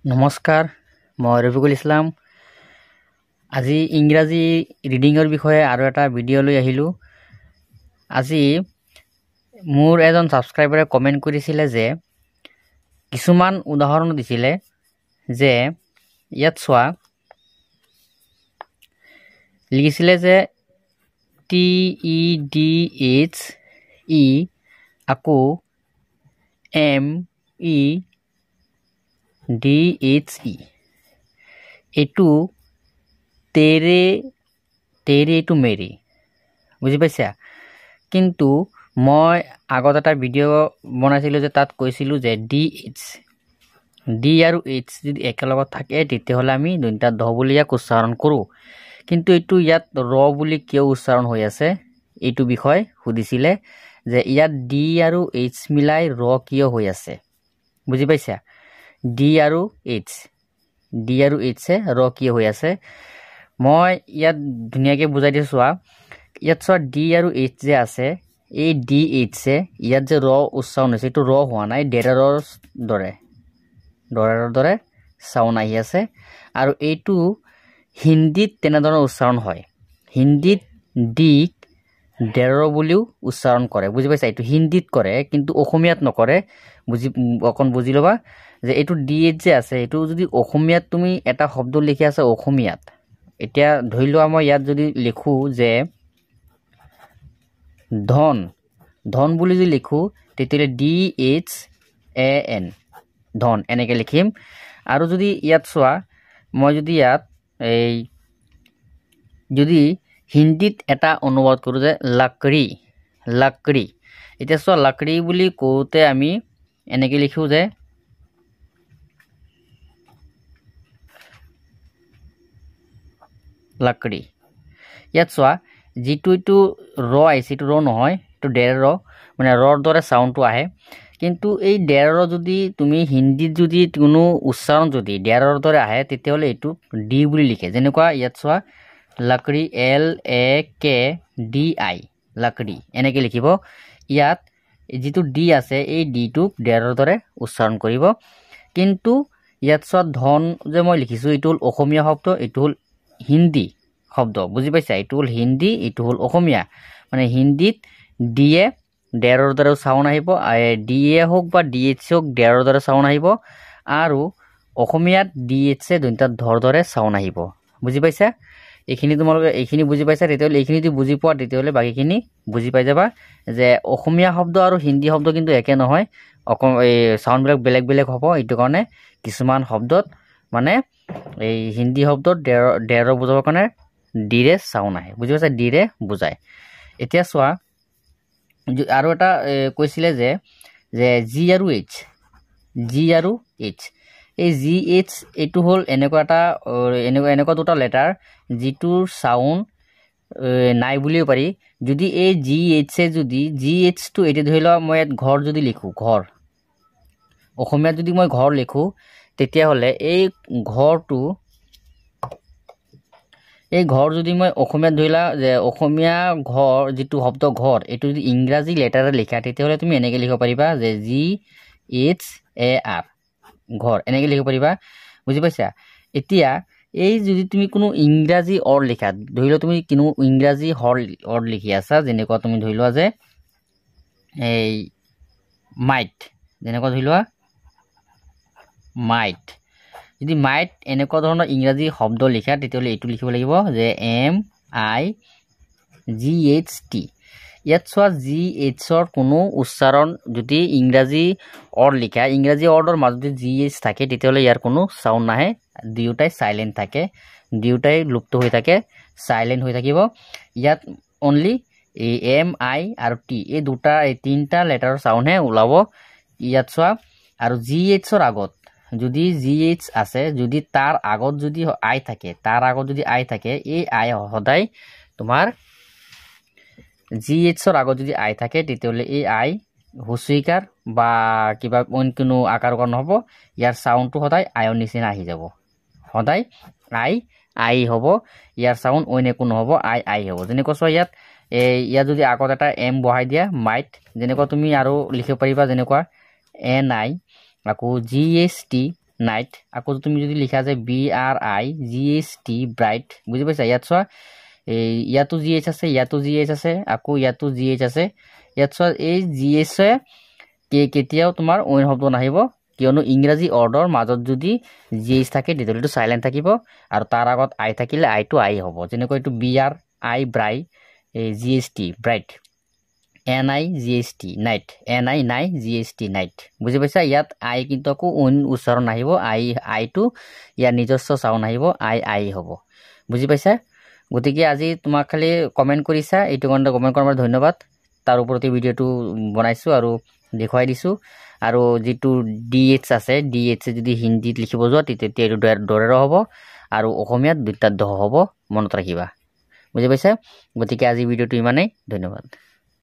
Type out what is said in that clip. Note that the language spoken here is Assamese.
নমস্কাৰ, মই ৰফিকুল ইছলাম। আজি ইংৰাজী ৰিডিঙৰ বিষয়ে আৰু এটা ভিডিঅ' লৈ আহিলোঁ। আজি মোৰ এজন ছাবস্ক্ৰাইবাৰে কমেণ্ট কৰিছিলে যে কিছুমান উদাহৰণ দিছিলে যে ইয়াত চোৱা লিখিছিলে যে TEDHE আকৌ MEDHE এইটো তেৰে এইটো মেৰি, বুজি পাইছা? কিন্তু মই আগত এটা ভিডিঅ' বনাইছিলোঁ যে তাত কৈছিলোঁ যে ডি আৰু এইচ যদি একেলগত থাকে তেতিয়াহ'লে আমি দুটা দ বুলি ইয়াক উচ্চাৰণ কৰোঁ। কিন্তু এইটো ইয়াত ৰ বুলি কিয় উচ্চাৰণ হৈ আছে এইটো বিষয় সুধিছিলে যে ইয়াত ডি আৰু এইচ মিলাই ৰ কিয় হৈ আছে, বুজি পাইছা? ডি আৰু এইচে ৰ কিয় হৈ আছে মই ইয়াত ধুনীয়াকৈ বুজাই দিছোঁ। চোৱা ইয়াত চোৱা ডি আৰু এইচ যে আছে, এই ডি এইচে ইয়াত যে ৰ উচ্চাৰণ হৈছে এইটো ৰ হোৱা নাই, ডেৰৰ দৰে চাউণ্ড আহি আছে। আৰু এইটো হিন্দীত তেনেধৰণৰ উচ্চাৰণ হয়। হিন্দীত ডিক ডেৰৰ বুলিও উচ্চাৰণ কৰে, বুজি পাইছা? এইটো হিন্দীত কৰে কিন্তু অসমীয়াত নকৰে। অকণ বুজি ল'বা যে এইটো ডি এইচ যে আছে এইটো যদি অসমীয়াত তুমি এটা শব্দ লিখি আছা অসমীয়াত, এতিয়া ধৰি লোৱা মই ইয়াত যদি লিখোঁ যে ধন বুলি যদি লিখোঁ তেতিয়াহ'লে DHAN ধন এনেকৈ লিখিম। আৰু যদি ইয়াত চোৱা মই যদি ইয়াত যদি হিন্দীত এটা অনুবাদ কৰোঁ যে লাকড়ি, এতিয়া চোৱা লাকড়ি বুলি কওঁতে আমি এনেকৈ লিখোঁ যে লাকড়ি। ইয়াত চোৱা যিটো এইটো ৰ আহিছে এইটো ৰ নহয়, এইটো ডেৰ ৰ, মানে ৰৰ দৰে চাউণ্ডটো আহে। কিন্তু এই ডেৰৰ যদি তুমি হিন্দীত যদি কোনো উচ্চাৰণ যদি ডেৰৰ দৰে আহে তেতিয়াহ'লে এইটো ডি বুলি লিখে। যেনেকুৱা ইয়াত চোৱা লাকড়ি LAKDI লাকড়ি এনেকৈ লিখিব। ইয়াত যিটো ডি আছে এই ডিটোক ডেৰৰ দৰে উচ্চাৰণ কৰিব। কিন্তু ইয়াত চোৱা ধন যে মই লিখিছোঁ এইটো হ'ল অসমীয়া শব্দ, এইটো হ'ল হিন্দী শব্দ, বুজি পাইছা? এইটো হ'ল হিন্দী, এইটো হ'ল অসমীয়া। মানে হিন্দীত ডিয়ে ডেৰৰ দৰে চাউণ্ড আহিব, ডিয়ে হওক বা DH হওক ডেৰৰ দৰে চাউণ্ড আহিব, আৰু অসমীয়াত DHে দুটা ধৰ দৰে চাউণ্ড আহিব, বুজি পাইছা? এইখিনি তোমালোকে এইখিনি বুজি পাইছা? তেতিয়াহ'লে এইখিনি যদি বুজি পোৱা তেতিয়াহ'লে বাকীখিনি বুজি পাই যাবা যে অসমীয়া শব্দ আৰু হিন্দী শব্দ কিন্তু একে নহয়, এই চাউণ্ডবিলাক বেলেগ বেলেগ হ'ব। এইটো কাৰণে কিছুমান শব্দত মানে এই হিন্দী শব্দত ডেৰ বুজাবৰ কাৰণে ডিৰে চাউণ্ড আহে, বুজি পাইছা? ডিৰে বুজায়। এতিয়া চোৱা আৰু এটা কৈছিলে যে জি আৰু এইচ এই GH এইটো হ'ল এনেকুৱা দুটা লেটাৰ যিটোৰ চাউণ্ড নাই বুলিও পাৰি। যদি এই GHে যদি GHটো এতিয়া ধৰি লোৱা মই ইয়াত ঘৰ যদি লিখোঁ, ঘৰ অসমীয়াত যদি মই ঘৰ লিখোঁ তেতিয়াহ'লে এই ঘৰ যদি মই অসমীয়াত ধৰিলা যে অসমীয়া ঘৰ যিটো শব্দ ঘৰ এইটো যদি ইংৰাজী লেটাৰে লিখা তেতিয়াহ'লে তুমি এনেকৈ লিখিব পাৰিবা যে GHAR ঘৰ এনেকৈ লিখিব পাৰিবা, বুজি পাইছা? এতিয়া এই যদি তুমি কোনো ইংৰাজী ৱৰ্ড লিখা, ধৰি লোৱা তুমি কোনো ইংৰাজী ৱৰ্ড লিখি আছা, যেনেকুৱা তুমি ধৰি লোৱা যে এই মাইট, যেনেকুৱা ধৰি লোৱা মাইট, যদি মাইট এনেকুৱা ধৰণৰ ইংৰাজী শব্দ লিখা তেতিয়াহ'লে এইটো লিখিব লাগিব যে MIGHT। ইয়াত চোৱা GHৰ কোনো উচ্চাৰণ যদি ইংৰাজী ৱৰ্ড লিখা, ইংৰাজী ৱৰ্ডৰ মাজত যদি GH থাকে তেতিয়াহ'লে ইয়াৰ কোনো চাউণ্ড নাহে, দুয়োটাই চাইলেণ্ট থাকে, দুয়োটাই লুপ্ত হৈ থাকে, চাইলেণ্ট হৈ থাকিব। ইয়াত অনলি এই MI আৰু T এই তিনিটা লেটাৰৰ চাউণ্ডহে ওলাব। ইয়াত চোৱা আৰু GHৰ আগত যদি GH আছে, যদি তাৰ আগত যদি আই থাকে, এই আই সদায় তোমাৰ GHৰ আগত যদি আই থাকে তেতিয়াহ'লে এই আই হুঁচৰিকাৰ বা কিবা অইন কোনো আকাৰ নহ'ব, ইয়াৰ চাউণ্ডটো সদায় আইৰ নিচিনা আহি যাব, সদায় আই হ'ব, ইয়াৰ চাউণ্ড অইন একো নহ'ব, আই হ'ব। যেনেকুৱা চোৱা ইয়াত যদি আগত এটা M বহাই দিয়া মাইট, যেনেকুৱা তুমি আৰু লিখিব পাৰিবা যেনেকুৱা NI আকৌ GST নাইট আকৌ তুমি যদি লিখা যে BRIGHT ব্ৰাইট বুজি পাইছা ইয়াত চোৱা এই ইয়াতো GH আছে ইয়াতো GH আছে আকৌ ইয়াতো GH আছে ইয়াত চোৱা এই GH কেতিয়াও তোমাৰ অইন শব্দ নাহিব কিয়নো ইংৰাজী অৰ্ডৰ মাজত যদি GH থাকে তেতিয়াহ'লে এইটো সাইলেন্ট থাকিব আৰু তাৰ আগত I থাকিলে I টো I হ'ব যেনেকৈ এইটো BRI ব্ৰাই GHT bright NIGHT night NI নাই GHT নাইট বুজি পাইছা ইয়াত I কিন্তু আকৌ অইন উচ্চাৰণ আহিব I টো ইয়াৰ নিজস্ব চাউণ্ড আহিব I হ'ব বুজি পাইছা গতিকে আজি তোমাক খালি কমেন্ট কৰিছা এইটো কাৰণে কমেন্ট কৰাৰ ধন্যবাদ তাৰ ওপৰতে ভিডিঅ'টো বনাইছো আৰু দেখুৱাই দিছো আৰু যেটো DH আছে DH যদি হিন্দীত লিখিব যোৱা তেতিয়া এইটো দৰেৰ হ'ব আৰু অসমীয়াত দুটা দ হ'ব মনত ৰাখিবা বুজি পাইছা গতিকে আজি ভিডিঅ'টো ইমানেই ধন্যবাদ